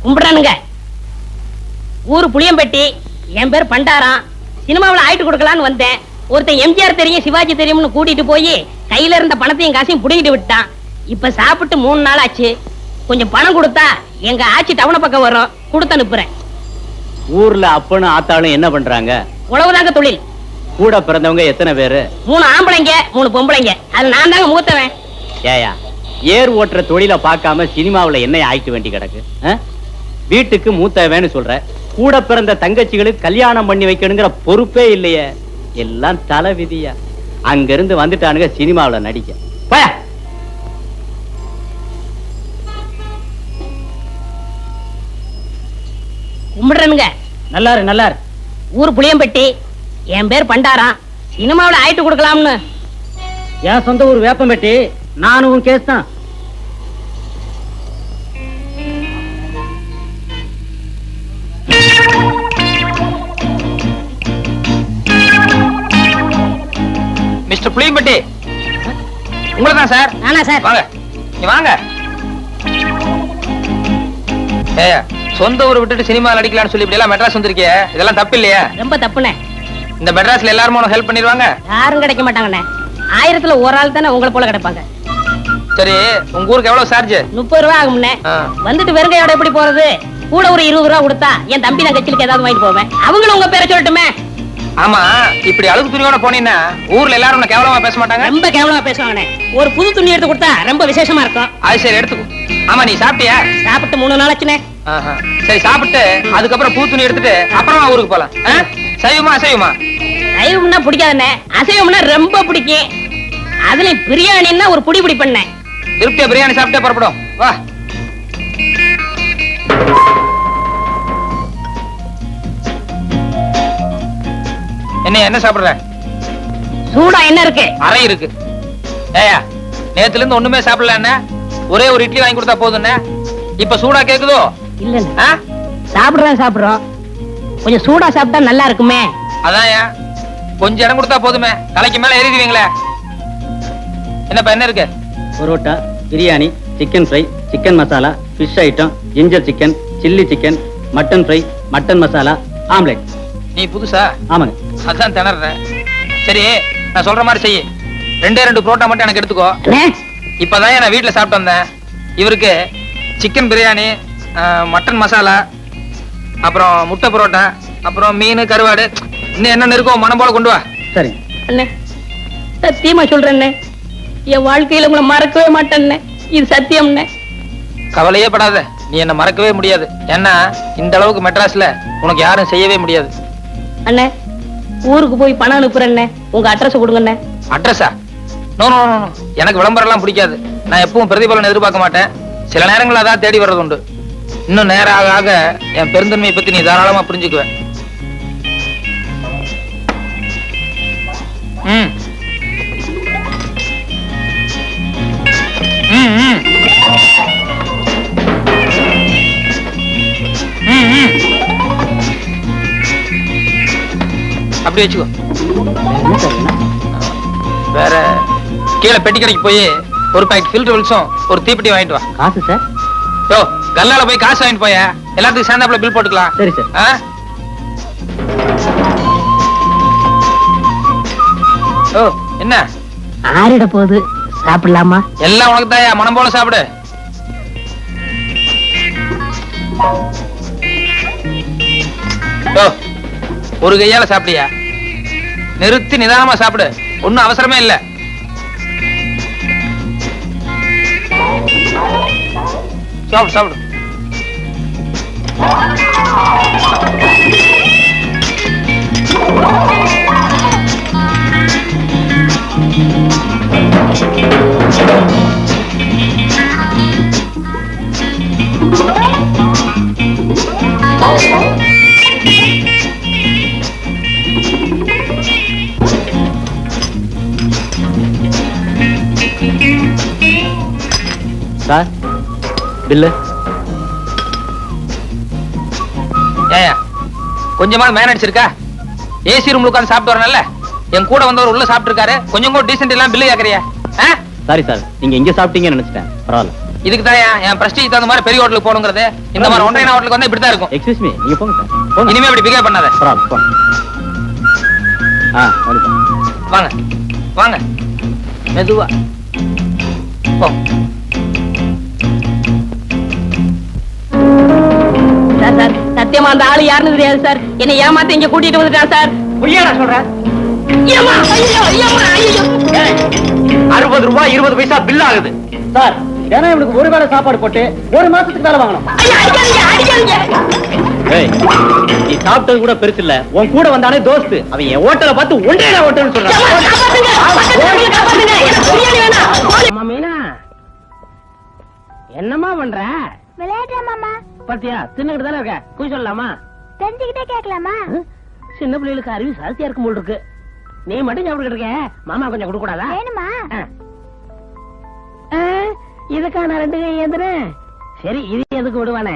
கும்பிடுறானுங்க. ஊரு புளியம்பட்டி, என் பேர் பண்டாரம். சினிமாவில் ஆயிட்டு கொடுக்கலான்னு வந்தேன். ஒருத்தன் எம்ஜிஆர் தெரியும் சிவாஜி தெரியும்னு கூட்டிட்டு போய் கையில இருந்த பணத்தையும் காசையும் புடிங்கிட்டு விட்டான். இப்ப சாப்பிட்டு 3 நாள் ஆச்சு. கொஞ்சம் பணம் கொடுத்தா எங்க ஆட்சி டவுன பக்கம் வரும், கொடுத்து அனுப்புறேன். ஊர்ல அப்பனும் ஆத்தாளும் என்ன பண்றாங்க? உழவுதாங்க தொழில். கூட பிறந்தவங்க எத்தனை பேரு? 3 ஆம்பளைங்க 3 பொம்பளைங்க. அது நான் தாங்க மூத்தவன். ஏயா ஏர் ஓட்டுற தொழில பார்க்காம சினிமாவுல என்ன ஆயிட்டு வேண்டி கிடக்கு? வீட்டுக்கு மூத்தவன்னு சொல்ற, கூட பிறந்த தங்கச்சிகளுக்கு கல்யாணம் பண்ணி வைக்கணுங்கிற பொறுப்பே இல்லையே. எல்லாம் தலை விதியா. அங்க இருந்து வந்துட்டானுங்க சினிமாவுல நடிக்க. போயா. கும்பிடுறனுங்க. நல்லாரு நல்லாரு. ஊர் புளியம்பட்டி, என் பேர் பண்டாரம். சினிமாவில் ஆயிட்டு கொடுக்கலாம்னு. என் சொந்த ஊர் வேப்பம்பட்டி. நானும் உன் கேஸ் தான். மிஸ்டர் புளியம்பட்டி, உங்களை தான் சார். நானா சார்? வாங்க, நீ வாங்க. ஏயா, சொந்த ஊரை விட்டுட்டு சினிமாவில் அடிக்கலாம்னு சொல்லி இப்படி எல்லாம் மெட்ராஸ் வந்திருக்கிய, இதெல்லாம் தப்பு இல்லையா? ரொம்ப தப்புண்ணே. இந்த மெட்ராஸ்ல எல்லாரும் உனக்கு ஹெல்ப் பண்ணிடுவாங்க? யாரும் கிடைக்க மாட்டாங்கண்ணே. 1000த்துல ஒரு ஆள் தானே உங்களை போல கிடைப்பாங்க. சரி, உங்க ஊருக்கு எவ்வளவு சார்ஜ்? 30 ரூபா ஆகும்ண்ணே. வந்துட்டு வெறுங்கையோட எப்படி போறது? கூட ஒரு 20 ரூபா கொடுத்தா என் தம்பி தங்கச்சிலுக்கு ஏதாவது வாங்கிட்டு போவேன். அவங்களும் உங்க பேரை சொல்லட்டுமே. ஆமா, இப்படி அழுகு துணியோட போனீங்கன்னா ஊர்ல எல்லாரும் உன்னை கேவலமா பேச மாட்டாங்க? ரொம்ப கேவலமா பேசுவாங்கண்ணே. ஒரு புது துணி எடுத்து கொடுத்தா ரொம்ப விசேஷமா இருக்கும். அது சரி, எடுத்துக்கோ. ஆமா, நீ சாப்பிட்டியா? சாப்பிட்டு 3 நாள் ஆச்சுண்ணே. சரி, சாப்பிட்டு அதுக்கப்புறம் பூ துணி எடுத்துட்டு அப்புறமா ஊருக்கு போலாம். சைவமா அசைவமா? சைவம்னா பிடிக்காதுண்ணே, அசைவம்னா ரொம்ப பிடிக்கும். அதுலயும் பிரியாணின்னா ஒரு புடி பண்ணேன். திருப்தியா பிரியாணி சாப்பிட்டே புறப்படும். வா. என்ன சாப்பிடுற? சூடா என்ன இருக்கு? அறை இருக்கு. ஏயா, நேத்துல இருந்து ஒண்ணுமே சாப்பிடல. என்ன ஒரே ஒரு இட்லி வாங்கி கொடுத்தா போதும். இப்ப சூடா கேக்குதோ? இல்ல, சாப்பிடுறோம். கொஞ்சம் சூடா சாப்பிட்டா நல்லா இருக்குமே. அதான் கொஞ்சம் இடம் கொடுத்தா போதுமே, தலைக்கு மேல ஏறிடுவீங்களே. என்னப்பா என்ன இருக்கு? Parotta, biryani, chicken fry, chicken masala, fish item, ginger chicken, chilli chicken, mutton fry, mutton masala, omelette. நீ புதுசா? ஆமாங்க. அதான் திணறேன். சரி, நான் சொல்ற மாதிரி செய்ய. 2 புரோட்டா மட்டும் எனக்கு எடுத்துக்கோ. இப்பதான் நான் வீட்டுல சாப்பிட்டு வந்தேன். இவருக்கு சிக்கன் பிரியாணி, மட்டன் மசாலா, அப்புறம் முட்டை புரோட்டா, அப்புறம் மீன் கருவாடு, இன்னும் என்ன இருக்கோ மனம் போல கொண்டு வா. சரி அண்ணே, சத்தியமா சொல்றேன், என் வாழ்க்கையில உங்களை மறக்கவே மாட்டேன். இது சத்தியம்ண்ணே. கவலையே படாத, நீ என்ன மறக்கவே முடியாது. ஏன்னா இந்த அளவுக்கு மெட்ராஸ்ல உனக்கு யாரும் செய்யவே முடியாது. அண்ணே, ஊருக்கு போய் பணம் அனுப்புறேன்னே, உங்க அட்ரஸ் கொடுங்கண்ணே. அட்ரஸா? நோ நோ நோ, எனக்கு விளம்பரம் எல்லாம் பிடிக்காது. நான் எப்பவும் பிரதிபலன் எதிர்பார்க்க மாட்டேன். சில நேரங்கள் அதான் தேடி வர்றது உண்டு. இன்னும் நேரம் ஆக ஆக என் பெருந்தன்மையை பத்தி நீ தாராளமா புரிஞ்சுக்குவேன். அப்படி வச்சுக்கோ. வேற கீழே பெட்டி கடைக்கு போய் ஒரு பாக்கெட் ஃபில்டர் வில்ஸும் ஒரு தீப்பெட்டி வாங்கிட்டு வா. காசு சார்? யோ, கல்லால போய் காசு வாங்கிட்டு போய, எல்லாத்துக்கும் சேர்ந்தாப்புல பில் போட்டுக்கலாம். சரி சார். ஓ, என்ன ஆறிட போகுது, சாப்பிடலாமா? எல்லாம் உனக்கு தாயா, மனம் போல சாப்பிடு. ஒரு கையால சாப்பிடியா? நிறுத்தி நிதானமா சாப்பிடு, ஒன்னும் அவசரமே இல்ல. சாப்பிடு சாப்பிடு. Sir, bill. ஏயா, கொஞ்சமாவது மேனேஜ் இருக்கா? ஏசி ரூம்ல உட்கார்ந்து சாப்பிட்டு வரணும்ல. என் கூட வந்தவர் உள்ள சாப்பிட்டு இருக்காரு, கொஞ்சம் கூட டீசென்ட் எல்லாம் பில்லு கேக்குறியா? சாரி சார், நீங்க இங்க சாப்பிட்டீங்கன்னு நினைச்சிட்டேன். பரவாயில்ல. இதுக்கு தான் என் பிரஸ்டீஜ் தகுந்த மாதிரி பெரிய ஹோட்டலுக்கு போகணுங்கிறது. இந்த மாதிரி ஒன்றைய ஹோட்டலுக்கு வந்தா இப்படிதான் இருக்கும். எக்ஸ்கியூஸ் மீ, நீங்க போங்க சார். போங்க. இனிமே இப்படி பிகேவ் பண்ணாத. பரவாயில்ல, போங்க. வந்துட்டேன். வாங்க வாங்க மெதுவா போ. சார் சத்தியமா அந்த ஆளு யாருன்னு தெரியாது சார். என்னை ஏமாத்த இங்க கூட்டிட்டு வந்துட்டான் சார். பொய்யாடா சொல்றேன். 60 ரூபாய் 20 பைசா பில் ஆகுது சார். ஏன்னா இவனுக்கு ஒரு வேளை சாப்பாடு போட்டு ஒரு மாசத்துக்கு வேலை வாங்கணும். ஏய், நீ சாப்பிட்டது கூட பெருசு இல்ல. உன் கூட வந்தானே தோஸ்து, அவன் என் ஹோட்டலை பார்த்து ஒன்றே ஹோட்டல்னு சொல்றான். என்னமா பண்ற? விளையாடுறேன் மாமா. பாத்தியா, தின்னுகிட்டு தானே இருக்க. போய் சொல்லலாமா? தெரிஞ்சுக்கிட்டே கேட்கலாமா? சின்ன பிள்ளைகளுக்கு அறிவு சாஸ்தியா இருக்கும் போல் இருக்கு. நீ மட்டும் சாப்பிட்டுக்கிட்டு இருக்க, மாமா கொஞ்சம் கொடுக்க கூடாதா? வேணுமா? இதுக்கா நான் 2 கை ஏந்துறேன். சரி, இது எதுக்கு விடுவானே?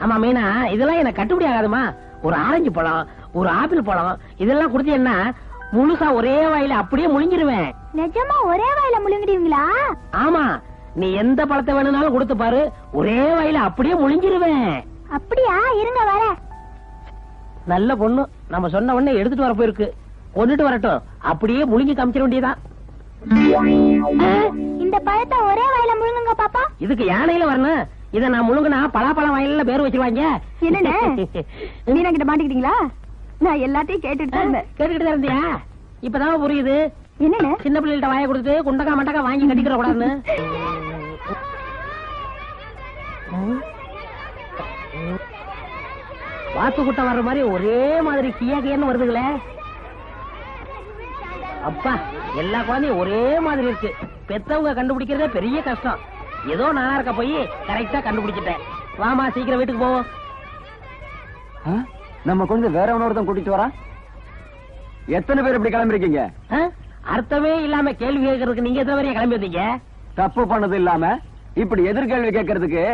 ஆமா மீனா, இதெல்லாம் எனக்கு கட்டுப்படி ஆகாதுமா. ஒரு ஆரஞ்சு பழம், ஒரு ஆப்பிள் பழம் இதெல்லாம் கொடுத்தீங்கன்னா முழுசா ஒரே வாயில அப்படியே முழுங்கிருவேன். நிஜமா ஒரே வாயில முழுங்கிடுவீங்களா? ஆமா, நீ எந்த பழத்தை வேணும்னாலும் கொடுத்து பாரு, ஒரே வாயில அப்படியே முழுங்கிருவேன். அப்படியா? இருங்க வர. நல்ல பொண்ணு, நம்ம சொன்ன உடனே எடுத்துட்டு வர போயிருக்கு. கொண்டுட்டு வரட்டும், அப்படியே முழுங்கி காமிச்சிட வேண்டியதான். இந்த பழத்தை ஒரே வாயில முழுங்குங்க பாப்பா. இதுக்கு யானையில வரணும். இத நான் முழுங்கினா பலாப்பழம் வாயில பேர் வச்சிருவாங்க. என்னன்னு மீனா கிட்ட மாட்டிக்கிட்டீங்களா? நான் எல்லாத்தையும் கேட்டுட்டு தான் இருந்தேன். கேட்டுக்கிட்டு தான் இருந்தியா? இப்பதான் புரியுது. என்னன்னு? சின்ன பிள்ளைகிட்ட வாயை கொடுத்து குண்டக்கா மண்டக்கா வாங்கி கட்டிக்கிற கூடாதுன்னு. வாத்து கூட்டம் வர்ற மாதிரி ஒரே மாதிரி கியா கியான்னு வருதுங்களே. அப்பா, எல்லா குழந்தையும் ஒரே மாதிரி இருக்கு. பெத்தவங்க கண்டுபிடிக்கிறதே பெரிய கஷ்டம். ஏதோ நானா இருக்க போய் கரெக்டா கண்டுபிடிச்சிட்டேன். வாமா, சீக்கிரம் வீட்டுக்கு போவோம். நம்ம கொஞ்சம் வேற ஒருத்தன் கூட்டிட்டு வரா. எத்தனை பேர் இப்படி கிளம்பிருக்கீங்க? அர்த்தமே இல்லாம கேள்வி கேட்கறதுக்கு நீங்க எத்தனை பேரையா கிளம்பி வந்தீங்க? தப்பு பண்ணது இல்லாம இப்படி எதிர்கேள்வி கேட்கறதுக்கு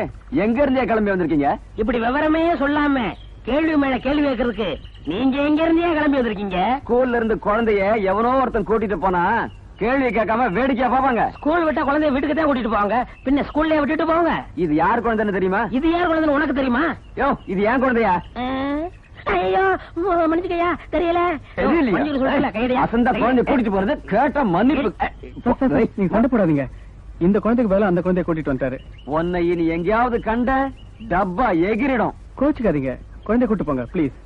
எங்க இருந்தே கிளம்பி வந்திருக்கீங்க? இப்படி விவரமே சொல்லாம கேள்வி மேல கேள்வி கேட்கறதுக்கு நீங்க எங்க இருந்தே கிளம்பி வந்திருக்கீங்க? ஸ்கூல்ல இருந்து குழந்தைய எவனோ ஒருத்தன் கூட்டிட்டு போனா கேள்வி கேட்காம வேடிக்கையா பாப்பாங்க. ஸ்கூல் விட்டா குழந்தைய வீட்டுக்கு தான் கூட்டிட்டு போவாங்க, பின்ன ஸ்கூல்ல விட்டுட்டு போவாங்க. இது யார் குழந்தைன்னு தெரியுமா? இது யார் குழந்தைன்னு உனக்கு தெரியுமா? யோ, இது ஏன் குழந்தையா? ஐயோ, மன்னிச்சுக்கையா, தெரியல. அசந்தா குழந்தை கூட்டிட்டு போறது கேட்ட மன்னிப்பு. நீங்க சண்டை போடாதீங்க. இந்த குழந்தைக்கு வேலை அந்த குழந்தைய கூட்டிட்டு வந்துட்டாரு. உன்னை இனி எங்கேயாவது கண்ட டப்பா எகிரிடும். கோச்சுக்காதீங்க, குழந்தைய கூட்டு போங்க ப்ளீஸ்.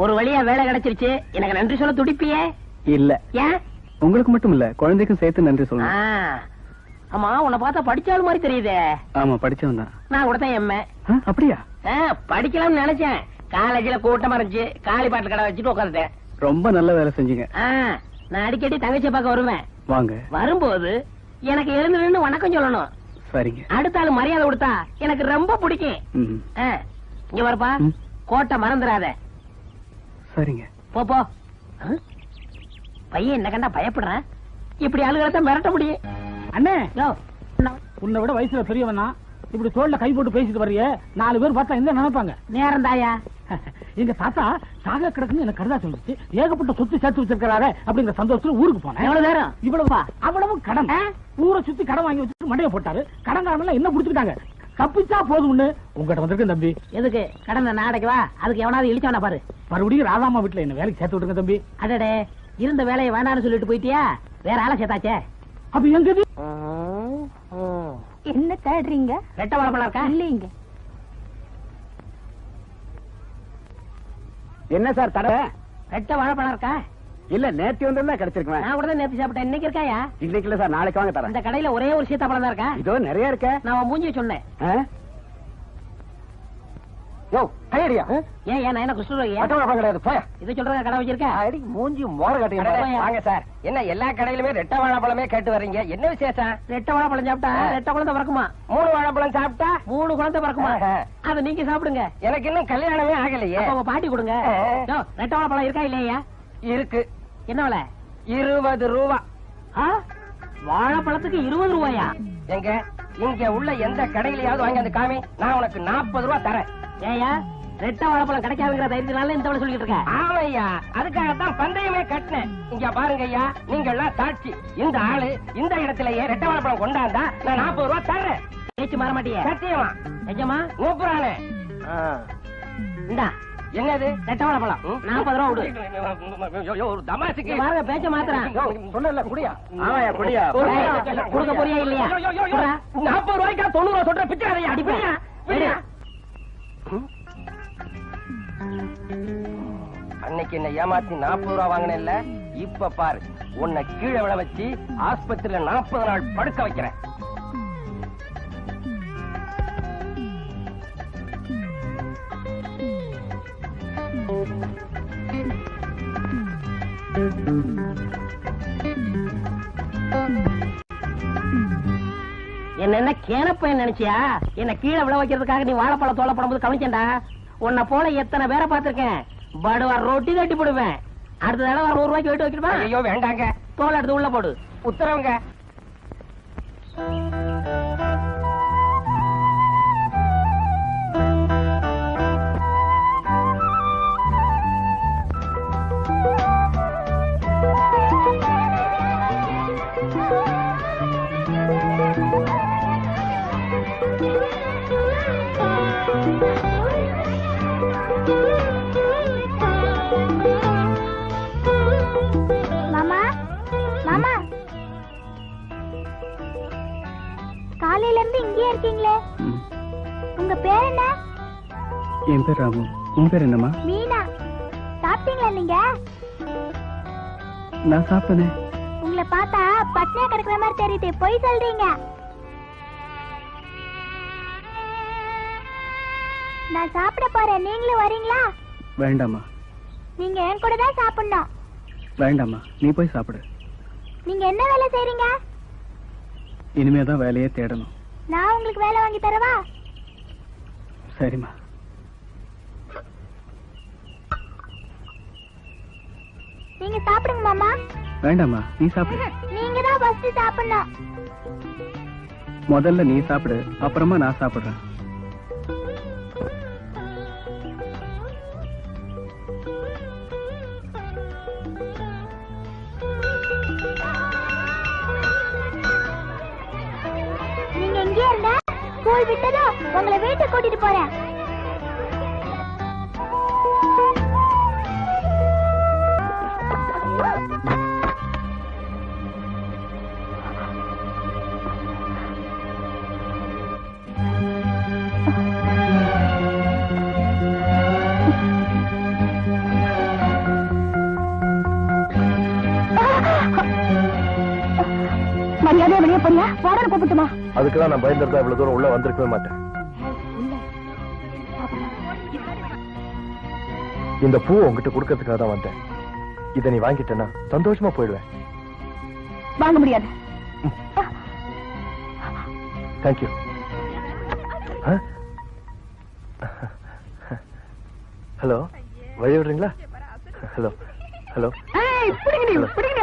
ஒரு வழியா வேலை கிடைச்சிருச்சு. எனக்கு நன்றி சொல்ல துடிப்பியே? இல்ல, ஏன்? உங்களுக்கு மட்டும் இல்ல, குழந்தைக்கும் சேர்த்து நன்றி சொல்லணும். ஆமா, உன்னை பார்த்தா படிச்சாலும் மாதிரி தெரியுதே. ஆமா, படிச்சவன் தான். நான் கூட தான் எம்ஏ. அப்படியா? படிக்கலாம்னு நினைச்சேன். காலேஜ்ல கூட்டமா இருந்துச்சு, காலி பாட்டு கடை வச்சுட்டு உட்காந்துட்டேன். ரொம்ப நல்ல வேலை செஞ்சீங்க. நான் அடிக்கடி தங்கச்சியை பார்க்க வருவேன். வாங்க. வரும்போது எனக்கு எழுந்து நின்னு வணக்கம் சொல்லணும். சரிங்க. அடுத்த ஆளு மரியாதை கொடுத்தா எனக்கு ரொம்ப பிடிக்கும். இங்க வரப்பா, கோட்டை மறந்துடாத. சரிங்க. போ. பையன் என்ன கண்டா பயப்படுறான். இப்படி ஆளுகளை மிரட்ட முடியும். அண்ணே, உன்னை விட வயசுல பெரியவனா இப்படி தோல்ல கை போட்டு பேசிட்டு வர்றிய 4 பேர் பார்த்தா என்ன நினைப்பாங்க? நேரம் தாயா. எங்க தாத்தா சாக கிடக்குன்னு எனக்கு கருதா சொல்லிச்சு. ஏகப்பட்ட சொத்து சேர்த்து வச்சிருக்காரு அப்படிங்கிற சந்தோஷத்துல ஊருக்கு போனேன். எவ்வளவு நேரம்? இவ்வளவு அவ்வளவு கடன். ஊரை சுத்தி கடன் வாங்கி வச்சுட்டு மண்டைய போட்டாரு. கடன்காரன் என்ன புடிச்சுக்கிட்டாங்க. தப்பிச்சா போதும்னு உங்ககிட்ட வந்திருக்கேன் தம்பி. எதுக்கு கடன் நாடைக்குவா? அதுக்கு எவனாவது இழிச்சவனா பாரு. மறுபடியும் ராதாமா வீட்டுல என்ன வேலைக்கு சேர்த்து விட்டுருங்க தம்பி. அடடே, இருந்த வேலையை வேணான்னு சொல்லிட்டு போயிட்டியா? வேற ஆளை சேர்த்தாச்சே. அப்ப எங்க என்ன தேடுறீங்க? ரெட்டை வாழைப்பழம் இருக்கா? இல்லைங்க. என்ன சார் தர? ரெட்டை வாழைப்பழம் இருக்கா? இல்ல, நேத்து வந்திருந்தா கிடைச்சிருக்கேன். நான் கூட தான் நேத்து சாப்பிட்டேன். இன்னைக்கு இருக்காயா? இன்னைக்கு இல்ல சார், நாளைக்கு வாங்க தரேன். இந்த கடையில ஒரே ஒரு சீத்தாப்பழம் தான் இருக்கா? இதோ நிறைய இருக்க. நான் மூஞ்சி சொன்னேன். யோ, கையடியா? ஏன் நான் என்ன குஷ்டரோகியா? கிடையாது, போய் இதை சொல்றேன். கடை வச்சிருக்க அடி மூஞ்சி மோர கட்டி. வாங்க சார். என்ன எல்லா கடையிலுமே ரெட்டை வாழைப்பழமே கேட்டு வர்றீங்க? என்ன விசேஷம்? ரெட்டை வாழைப்பழம் சாப்பிட்டா ரெட்டை குழந்தை பிறக்குமா? 3 வாழைப்பழம் சாப்பிட்டா 3 குழந்தை பிறக்குமா? அதை நீங்க சாப்பிடுங்க. எனக்கு இன்னும் கல்யாணமே ஆகலையே. அப்ப உங்க பாட்டி கொடுங்க. ரெட்டை வாழைப்பழம் இருக்கா இல்லையா? இருக்கு. என்ன விலை? 20 ரூபா. வாழைப்பழத்துக்கு 20 ரூபாயா? எங்க இங்க உள்ள எந்த கடையிலயாவது வாங்கி அந்த காமி, நான் உனக்கு 40 ரூபா தரேன். ஏயா, ரெட்டை வாழைப்பழம் கிடைக்காதுங்கிற தைரியத்தினால இந்த சொல்லிட்டு இருக்கேன். ஆமையா, அதுக்காகத்தான் பந்தயமே கட்டினேன். இங்க பாருங்க ஐயா, நீங்க எல்லாம் சாட்சி. இந்த ஆளு இந்த இடத்திலேயே ரெட்டை வாழைப்பழம் கொண்டாந்தா நான் 40 ரூபாய் தர்றேன். பேச்சு மாற மாட்டியே. சத்தியமா நிஜமா? கூப்பிடுறானே. இந்தா என்னது? ரெட்டை வாழைப்பழம் 40 ரூபா விடு. ஒரு தமாசுக்கு பாருங்க பேச்ச மாத்திரம். சொன்னல குடியா. ஆமாயா குடியா. கொடுக்க போறியா இல்லையா? 40 ரூபாய்க்கா 90 ரூபாய் சொல்ற பிச்சைக்காரையா. அடி பிடியா. பிடியா. அன்னைக்கு என்ன ஏமாத்தி 40 ரூபாய் வாங்கினேன்ல, இப்ப பாரு உன்னை கீழே விழ வச்சு ஆஸ்பத்திரியில 40 நாள் படுக்க வைக்கிறேன். என்ன கேனப்பையன் நினைச்சியா? என்ன கீழே விழ வைக்கிறதுக்காக நீ வாழைப்பழம் தோலை போடும்போது கவனிச்சேன்டா. உன்னை போல எத்தனை பேரை பார்த்திருக்கேன். படுவா ரொட்டி தட்டி போடுவேன். அடுத்த தடவை 100 ரூபாய்க்கு வெயிட்டு வைக்கணுமா? ஐயோ வேண்டாங்க, தோலை எடுத்து உள்ள போடு. உத்தரவுங்க. மாமா மாமா, காலையில இருந்து இங்கே இருக்கீங்களே, உங்க பேர் என்ன? என் பேர் ராமு. உன் பேர் என்னம்மா? மீனா. சாப்பிட்டீங்களா நீங்க? நான் சாப்பிட்டேனே. உங்களை பார்த்தா பட்னியா கிடக்குற மாதிரி தெரியுது. பொய் சொல்றீங்க. நான் சாப்பிட போறேன், நீங்களும் வரீங்களா? வேண்டாம்மா. நீங்க என் கூட தான் சாப்பிடணும். வேண்டாம்மா, நீ போய் சாப்பிடு. நீங்க என்ன வேலை செய்றீங்க? இனிமே தான் வேலையே தேடணும். நான் உங்களுக்கு வேலை வாங்கி தரவா? சரிம்மா. நீங்க சாப்பிடுங்க மாமா. வேண்டாம்மா, நீ சாப்பிடு. நீங்க தான் ஃபர்ஸ்ட் சாப்பிடணும். முதல்ல நீ சாப்பிடு, அப்புறமா நான் சாப்பிடுறேன். நீங்க எங்கே இருங்க? ஸ்கூல் விட்டதும் உங்களை வீட்டுக்கு கூட்டிட்டு போறேன். மரியாதை வெளியே போறியா? வாடகை கூப்பிட்டுமா? அதுக்குதான் நான் பயந்துருந்தா இவ்வளவு தூரம் உள்ள வந்திருக்கவே மாட்டேன். இந்த பூ உங்ககிட்ட கொடுக்கறதுக்காக தான் வந்தேன். இதை நீ வாங்கிட்டேன்னா சந்தோஷமா போயிடுவேன். வாங்க முடியாது. தேங்க்யூ. ஹலோ, வழி விடுறீங்களா? Hello hello.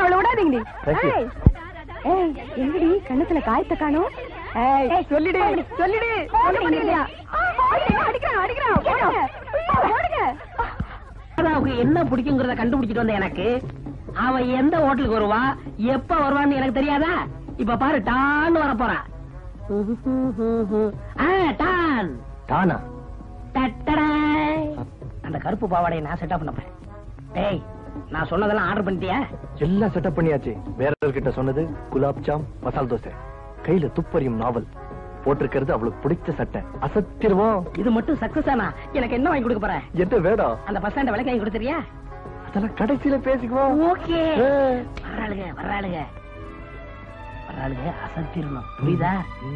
அவளை விடாதீங்க. தேங்க்யூ. எங்கடி கண்ணத்துல காயத்தை காணும்? சொல்லிடு சொல்லிடு. அவனுக்கு என்ன பிடிக்குங்கிறத கண்டுபிடிச்சிட்டு வந்த எனக்கு, அவன் எந்த ஹோட்டலுக்கு வருவா, எப்ப வருவான்னு எனக்கு தெரியாதா? இப்ப பாரு, டான்னு வர போறான். டான் தானா? அந்த கருப்பு பாவாடையை நான் செட்டப் பண்ண போறேன். டேய், நான் சொன்னதெல்லாம் ஆர்டர் பண்ணிட்டியா? எல்லாம் செட்டப் பண்ணியாச்சு. வேற கிட்ட சொன்னது குலாப் ஜாம், மசால் தோசை, கையில துப்பறியும் நாவல், போட்டிருக்கிறது அவளுக்கு பிடிச்ச சட்டை. அசத்திருவோம். இது மட்டும் சக்சஸ் ஆனா எனக்கு என்ன வாங்கி கொடுக்க போற? என்ன வேடம்? அந்த பஸ் ஸ்டாண்ட் விலைக்கு வாங்கி கொடுத்துறியா? அதெல்லாம் கடைசியில பேசிக்குவோம். ஓகே. வர்றாளுங்க வர்றாளுங்க வர்றாளுங்க, அசத்திரணும். புரியுதா?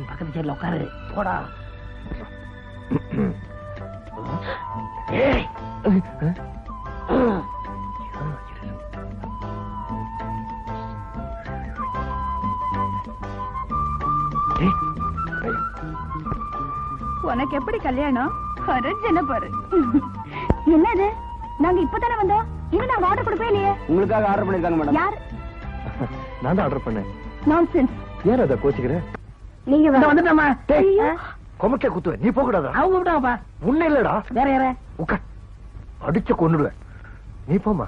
பக்கத்து சேர்ல உட்காரு. போடா. ஏய். உனக்கு எப்படி கல்யாணம்? என்ன பாரு. என்னது? நாங்க இப்பதானே வந்தோம். இன்னும் நாங்க ஆர்டர் கொடுக்கவே இல்லையே. உங்களுக்காக ஆர்டர் பண்ணிருக்காங்க மேடம். யார்? நான் தான் ஆர்டர் பண்ணேன். நான்சென்ஸ். ஏன் அதை கோச்சுக்கிறேன்? நீங்க வந்துட்டோமா? கொமக்கே குத்துவேன். நீ போக கூடாதா? அவங்க விட்டாங்கப்பா. உன்ன இல்லடா. வேற யார? உட்கார். அடிச்சு கொன்னுடுவேன். நீ போமா.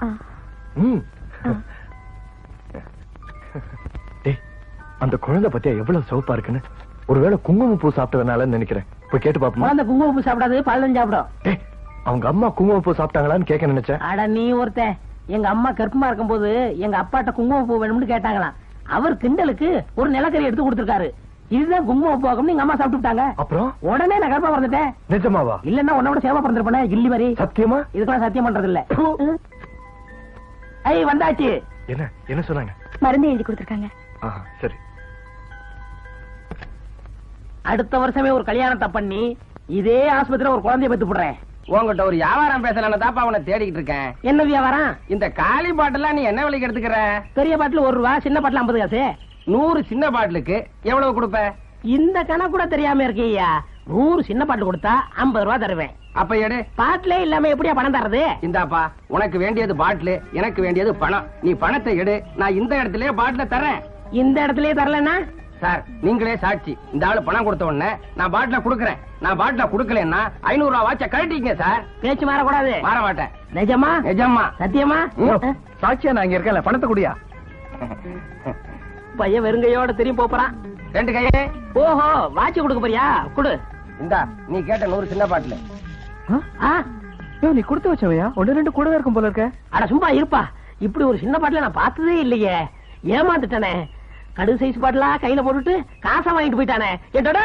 டேய், அந்த குழந்தை பத்தியா எவ்வளவு சிவப்பா இருக்குன்னு. ஒருவேளை குங்குமப்பூ சாப்பிட்டதுனால நினைக்கிறேன். போய் கேட்டு பாப்போமா? குழந்தை குங்குமப்பூ சாப்பிடாது, பழம் சாப்பிடும். டேய், அவங்க அம்மா குங்குமப்பூ சாப்பிட்டாங்களான்னு கேட்க நினைச்சேன். அட நீ ஒருத்த, எங்க அம்மா கர்ப்பமா இருக்கும்போது எங்க அப்பாட்ட குங்குமப்பூ வேணும்னு கேட்டாங்களாம். அவர் கிண்டலுக்கு ஒரு நிலக்கரி எடுத்து கொடுத்திருக்காரு. இதுதான் குங்குமப்பூ ஆகும்னு எங்க அம்மா சாப்பிட்டு விட்டாங்க. அப்புறம் உடனே நான் கர்ப்பமா பிறந்துட்டேன். நிஜமாவா? இல்லன்னா உன்னோட சேவை பிறந்திருப்பேனே கில்லி வரி. சத்தியமா? இதுக்கெல்லாம் சத்தியம் பண்றது இல்ல. ஐய் வந்தாச்சு. என்ன சொன்னாங்க? மருந்து எழுதி கொடுத்துருக்காங்க. சரி. அடுத்த வருஷமே ஒரு கல்யாணத்தை பண்ணி இதே ஆஸ்பத்திரியில ஒரு குழந்தைய பெத்து போடுறேன். உங்ககிட்ட ஒரு வியாபாரம் பேசலான்னு தாப்பா அவனை தேடிக்கிட்டு இருக்கேன். என்ன வியாபாரம்? இந்த காலி பாட்டிலாம் நீ என்ன விலைக்கு எடுத்துக்கிற? பெரிய பாட்டில் 1 ரூபா, சின்ன பாட்டில் 50 காசு. 100 சின்ன பாட்டிலுக்கு எவ்வளவு கொடுப்ப? இந்த கணக்கு கூட தெரியாம இருக்கீயா? 100 சின்ன பாட்டில் கொடுத்தா 50 ரூபா தருவேன். அப்ப எடு. பாட்டிலே இல்லாம எப்படியா பணம் தர்றது? இந்தாப்பா, உனக்கு வேண்டியது பாட்டில், எனக்கு வேண்டியது பணம். நீ பணத்தை எடு, நான் இந்த இடத்துலயே பாட்டில தரேன். இந்த இடத்துலயே தரலன்னா? சார், நீங்களே சாட்சி. இந்த ஆளு பணம் கொடுத்த உடனே நான் பாட்டில குடுக்கறேன். நான் பாட்டில குடுக்கலன்னா 500 ரூபா வாட்ச கழட்டிங்க சார். பேச்சு மாறக்கூடாது. மாற மாட்டேன். நிஜமா? நிஜமா. சத்தியமா? சாட்சியா நான் இங்க இருக்கேன்ல, பணத்தை குடியா. பையன் வெறுங்கையோட திரும்பி போறான். 2 கையே. ஓஹோ, வாட்சி கொடுக்க போறியா? குடு. இந்தா, நீ கேட்ட 100 சின்ன பாட்டில். நீ கொடுத்து வச்சவையா? 1-2 கூட இருக்கும் போல இருக்க. அட சும்மா இருப்பா. இப்படி ஒரு சின்ன பாட்டில நான் பார்த்ததே இல்லையே. ஏமாந்துட்டானே. கடு சைஸ் பாட்டிலா கையில போட்டுட்டு காசை வாங்கிட்டு போயிட்டானே. ஏட்டோட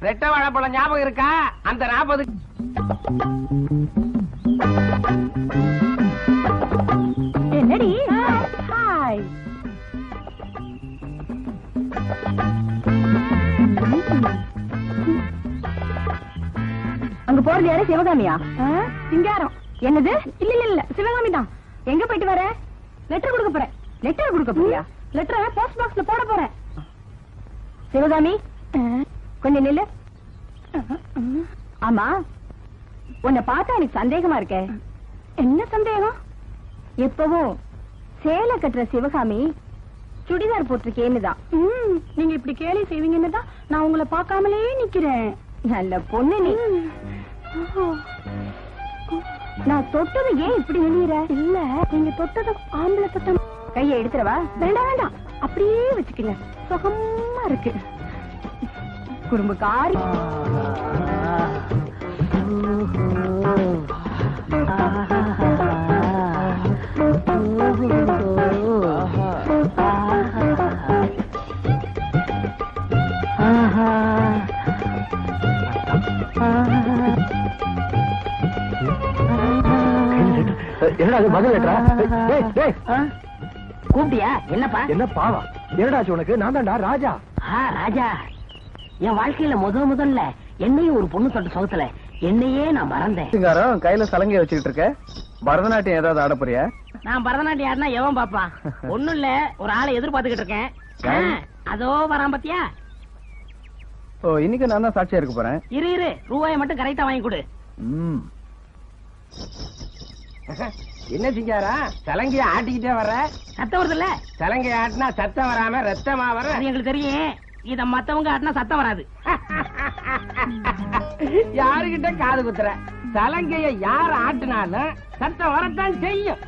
ரெட்டை வாழைப்பழம் ஞாபகம் இருக்கா? அந்த 40. என்னடி? ஹாய். அங்க போறது யாரு? சிவகாமியா? சிங்காரம். என்னது? இல்ல சிவகாமி தான். எங்க போயிட்டு வர? லெட்டர் கொடுக்க போறேன். லெட்டர் கொடுக்க போறியா? லெட்டரை போஸ்ட் பாக்ஸ்ல போட போறேன். சிவகாமி, கொஞ்சம் நில்லு. ஆமா, உன்னை பார்த்தா எனக்கு சந்தேகமா இருக்கே. என்ன சந்தேகம்? எப்பவும் சேலை கட்டுற சிவகாமி சுடிதார் போட்டிருக்கேன்னு தான். நீங்க இப்படி கேலி செய்வீங்கன்னு தான் நான் உங்களை பார்க்காமலே நிக்கிறேன். நல்ல பொண்ணு நீ. நான் தொட்டது ஏன் இப்படி நினைற? இல்ல, நீங்க தொட்டது ஆம்பளை தொட்ட. கையை எடுத்துறவா? வேண்டாம் வேண்டாம், அப்படியே வச்சுக்கங்க. சுகமா இருக்கு. குறும்புக்காரி. என்னடா அது மகள் லெட்டரா? கூப்பிட்டியா? என்னப்பா? என்ன பாவா? என்னடாச்சு உனக்கு? நான் தான்டா ராஜா. ராஜா, என் வாழ்க்கையில முதல்ல என்னையும் ஒரு பொண்ணு தொட்ட சொகத்துல என்னையே நான் மறந்தேன். சிங்காரம், கையில சலங்கை வச்சுக்கிட்டு இருக்க. பரதநாட்டியம் ஏதாவது ஆட போறியா? நான் பரதநாட்டியம் ஆடினா எவன் பாப்பான்? ஒண்ணும் இல்ல, ஒரு ஆளை எதிர்பார்த்துக்கிட்டு இருக்கேன். அதோ வரான் பாத்தியா? ஓ, இன்னைக்கு நான் தான் சாட்சியா இருக்க போறேன். இரு, ரூபாயை மட்டும் கரெக்டா வாங்கி கொடு. என்ன சிங்காரா, சலங்கைய ஆட்டிக்கிட்டே வர? சத்தம் வருது இல்ல? சலங்கைய ஆட்டினா சத்தம் வராம ரத்தமா வர? அது எங்களுக்கு தெரியும். இத மத்தவங்க ஆட்டினா சத்தம் வராது. யாருகிட்ட காது குத்துற? சலங்கைய யார் ஆட்டினாலும் சத்தம் வரத்தான் செய்யும்.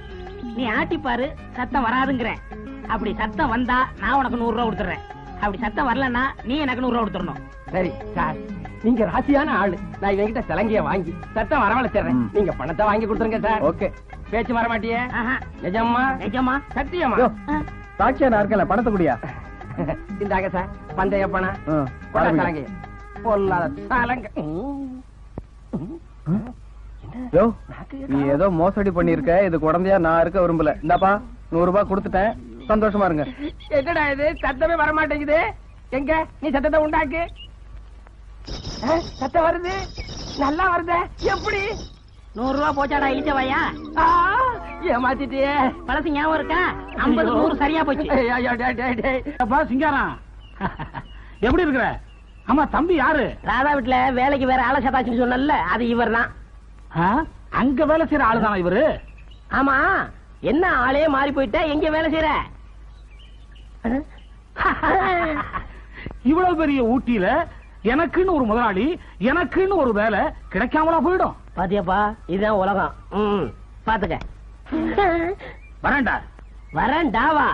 நீ ஆட்டிப்பாரு, சத்தம் வராதுங்கிற. அப்படி சத்தம் வந்தா நான் உனக்கு 100 ரூபா கொடுத்துறேன். அப்படி சத்தம் வரலன்னா நீ எனக்கு 100 ரூபா கொடுத்துடணும். சரி சார், நீங்க ராசியான ஆளு. நான் இவங்கிட்ட சலங்கைய வாங்கி சத்தம் வரவழைச்சிடுறேன். நீங்க பணத்தை வாங்கி கொடுத்துருங்க சார். ஓகே. பேச்சு வர மாட்டியே? நிஜமா? நிஜமா? சத்தியமா? சாட்சியா நான் இருக்கல, பணத்தை குடியா. இந்தாங்க சார், பந்தய பணம். சலங்கைய பொல்லாத சலங்கை. நீ ஏதோ மோசடி பண்ணிருக்க. இது குழந்தையா நான் இருக்க விரும்பல. இந்தாப்பா 100 ரூபாய் கொடுத்துட்டேன். சந்தோஷமா இருங்க. என்னடா இது, சத்தமே வர மாட்டேங்குது. எங்க நீ சத்தத்தை உண்டாக்கு. சத்தம் வருது, நல்லா வருது. எப்படி? 100 ரூபா போச்சாடா இழிச்சவாயா? ஏமாத்திட்டியே. பழசு ஞாபகம் இருக்கா? 50 100 சரியா போச்சு. சிங்காரம், எப்படி இருக்கிற? ஆமா, தம்பி யாரு? ராதா வீட்டுல வேலைக்கு வேற ஆளை சதாச்சுன்னு சொன்னல, அது இவர் தான். அங்க வேலை செய்யற ஆளு தானா இவரு? ஆமா. என்ன ஆளே மாறி போயிட்ட? எங்க வேலை செய்யற? இவ்வளவு பெரிய ஊட்டியில எனக்குன்னு ஒரு முதலாளி, எனக்குன்னு ஒரு வேலை கிடைக்காமலா போயிடும். பாத்தியாப்பா, இதுதான் உலகம். பாத்துக்க. வரேன்டா. வரேன்டாவா?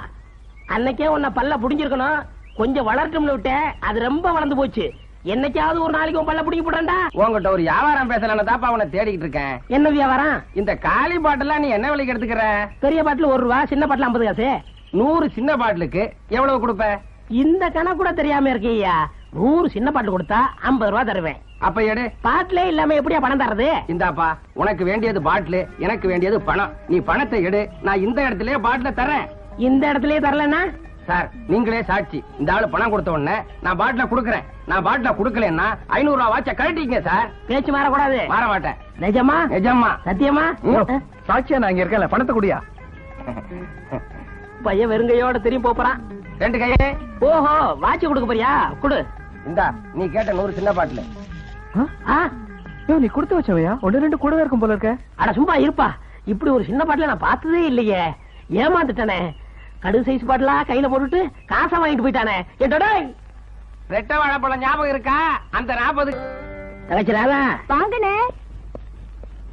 அன்னைக்கே உன்னை பல்ல புடிஞ்சிருக்கணும். கொஞ்சம் வளர்ட்டும்னு விட்ட, அது ரொம்ப வளர்ந்து போச்சு. என்னைக்காவது ஒரு நாளைக்கு உன் பல்ல புடிங்க போடாண்டா. உங்ககிட்ட ஒரு வியாபாரம் பேசலான்னு தாப்பா அவனை தேடிக்கிட்டு இருக்கேன். என்ன வியாபாரம்? இந்த காலி பாட்டிலாம் நீ என்ன விலைக்கு எடுத்துக்கிற? பெரிய பாட்டில் 1 ரூபா, சின்ன பாட்டில் 50 காசு. 100 சின்ன பாட்டிலுக்கு எவ்வளவு கொடுப்ப? இந்த கணக்கு கூட தெரியாம இருக்கீயா? 100 சின்ன பாட்டில் கொடுத்தா 50 ரூபா தருவேன். அப்ப எடு. பாட்டிலே இல்லாம எப்படியா பணம் தர்றது? இந்தாப்பா, உனக்கு வேண்டியது பாட்டில், எனக்கு வேண்டியது பணம். நீ பணத்தை எடு, நான் இந்த இடத்துலயே பாட்டில தரேன். இந்த இடத்துலயே தரலன்னா? சார், நீங்களே சாட்சி. இந்த ஆளு பணம் கொடுத்த உடனே நான் பாட்டில குடுக்கறேன். நான் பாட்டில குடுக்கலன்னா 500 ரூபா வாட்ச கழட்டிங்க சார். பேச்சு மாறக்கூடாது. மாற மாட்டேன். நிஜமா? நிஜமா. சத்தியமா? சாட்சியா நான் இங்க இருக்கேன்ல, பணத்தை குடியா. பையன் வெறுங்கையோட திரும்பி போறான். 2 கையே. ஓஹோ, வாட்சி கொடுக்க போறியா? குடு. இந்தா, நீ கேட்ட 100 சின்ன பாட்டில். நீ கொடுத்து வச்சவையா? 1-2 கூடவே இருக்கும் போல இருக்க. அட சும்மா இருப்பா. இப்படி ஒரு சின்ன பாட்டில நான் பார்த்ததே இல்லையே. ஏமாந்துட்டானே. கடு சைஸ் பாட்டிலா கையில போட்டுட்டு காசை வாங்கிட்டு போயிட்டானே. ஏட்டோட ரெட்டை வாழைப்பழம் ஞாபகம் இருக்கா? அந்த 40. தகச்சிராதா வாங்கண்ணே.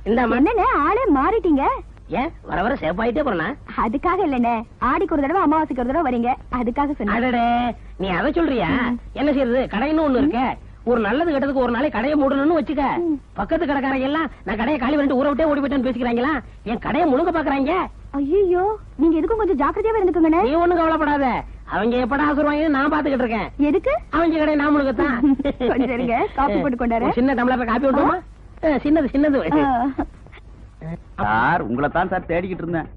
இந்த என்னண்ணே ஆளே மாறிட்டீங்க? ஏன் வர வர சேப்பாயிட்டே போறனா? அதுக்காக இல்லண்ணே, ஆடிக்கு ஒரு தடவை அமாவாசைக்கு ஒரு தடவை வரீங்க, அதுக்காக சொன்னேன். அடடே, நீ அதை சொல்றியா? என்ன செய்யறது, கடைன்னு ஒண்ணு இருக்க. ஒரு நல்லது கெட்டதுக்கு ஒரு நாளைக்கு கடையை மூடணும்னு வச்சுக்க. பக்கத்து கடைக்காரங்க எல்லாம் நான் கடையை காலி பண்ணிட்டு ஊரை விட்டே ஓடி போயிட்டேன்னு பேசிக்கிறாங்களா? என் கடையை முழுங்க பாக்குறாங்க. ஐயோ, நீங்க எதுக்கும் கொஞ்சம் ஜாக்கிரதையாவே இருந்துக்குங்கண்ணே. நீ ஒண்ணும் கவலைப்படாத. அவங்க எப்படா ஆசுருவாங்க நான் பாத்துக்கிட்டு இருக்கேன். எதுக்கு? அவங்க கடையை நான் முழுங்கத்தான். கொஞ்சம் இருங்க, காப்பி போட்டு கொண்டாரு. சின்ன டம்ளர்ல காப்பி விட்டுமா? சின்னது சின்னது. சார், உங்களை தான் சார் தேடிக்கிட்டு இருந்தேன்.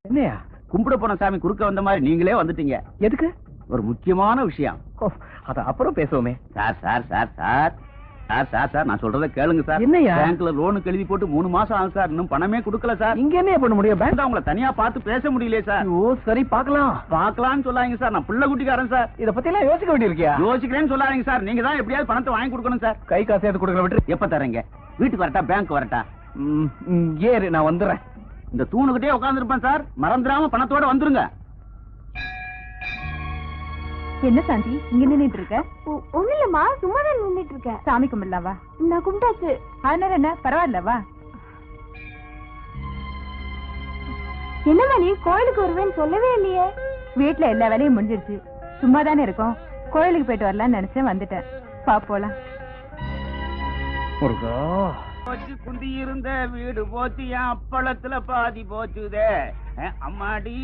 என்னையா? கும்பிட போன சாமி குறுக்க வந்த மாதிரி நீங்களே வந்துட்டீங்க. எதுக்கு? ஒரு முக்கியமான விஷயம். அத அப்புறம் பேசுவோமே. Sir sir sir sir sir sir sir நான் சொல்றத கேளுங்க சார். என்னய்யா? பேங்க்ல லோனுக்கு எழுதி போட்டு 3 மாசம் ஆகும் சார். இன்னும் பணமே கொடுக்கல சார். இங்க என்ன பண்ண முடியும்? பேங்க் உங்களை தனியா பார்த்து பேச முடியல சார். ஓ சரி, பாக்கலாம் பாக்கலாம்னு சொல்லாதீங்க சார். நான் பிள்ளை குட்டிக்காரன் சார். இத பத்தி எல்லாம் யோசிக்க வேண்டியிருக்கியா? யோசிக்கிறேன்னு சொல்லாதீங்க சார். நீங்க தான் எப்படியாவது பணத்தை வாங்கி கொடுக்கணும் சார். கை காசு எது கொடுக்கல விட்டு. எப்ப தரீங்க? வீட்டுக்கு வரட்டா, பேங்க் வரட்டா? ஏறு, நான் வந்துடுறேன். இந்த தூணுகிட்டே உட்கார்ந்து இருப்பேன் சார். மறந்துடாம பணத்தோட வந்துருங்க. என்ன சாந்தி இங்க நின்னுட்டு இருக்க? ஒண்ணு இல்லம்மா, சும்மா தான் நின்னுட்டு இருக்க. சாமி கும்பிடலாவா? நான் கும்பிட்டாச்சு. அதனால என்ன, பரவாயில்லவா? என்னம்மா நீ கோயிலுக்கு வருவேன்னு சொல்லவே இல்லையே? வீட்டுல எல்லா வேலையும் முடிஞ்சிருச்சு, சும்மா தானே இருக்கோம். கோயிலுக்கு போயிட்டு வரலாம்னு நினைச்சேன், வந்துட்டேன். பாப்போலாம். குந்தி இருந்த வீடு போச்சு, என் அப்பளத்துல பாதி போச்சுதே. அம்மாடி,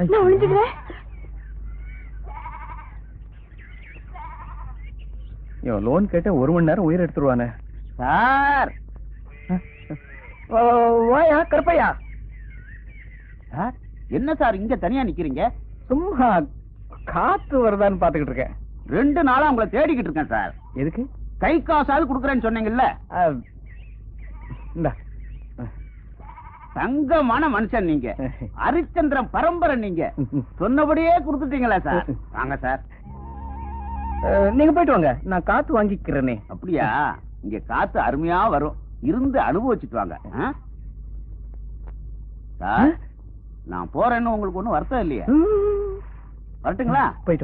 நான் ஒளிஞ்சுக்கிறேன். லோன் கேட்ட 1 மணி நேரம் உயிர் எடுத்துருவானே. சார். வாயா கருப்பையா. சார், என்ன சார் இங்க தனியா நிக்கிறீங்க? சும்மா காத்து வருதான்னு பாத்துக்கிட்டு இருக்கேன். 2 நாளா உங்களை தேடிக்கிட்டு இருக்கேன் சார். எதுக்கு? கை காசாவது குடுக்கறேன்னு சொன்னீங்கல்ல. தங்கமான மனுஷன் நீங்க. ஹரிச்சந்திரன் பரம்பரை நீங்க. சொன்னபடியே கொடுத்துட்டீங்களா சார்? வாங்க சார். நீங்க போயிட்டு வாங்க, நான் காத்து வாங்கிக்கிறேனே. அப்படியா? இங்க காத்து அருமையா வரும், இருந்து அனுபவிச்சுட்டு வாங்க. சார், நான் போறேன்னு உங்களுக்கு ஒண்ணும் வருத்தம் இல்லையா? வரட்டுங்களா? போயிட்டு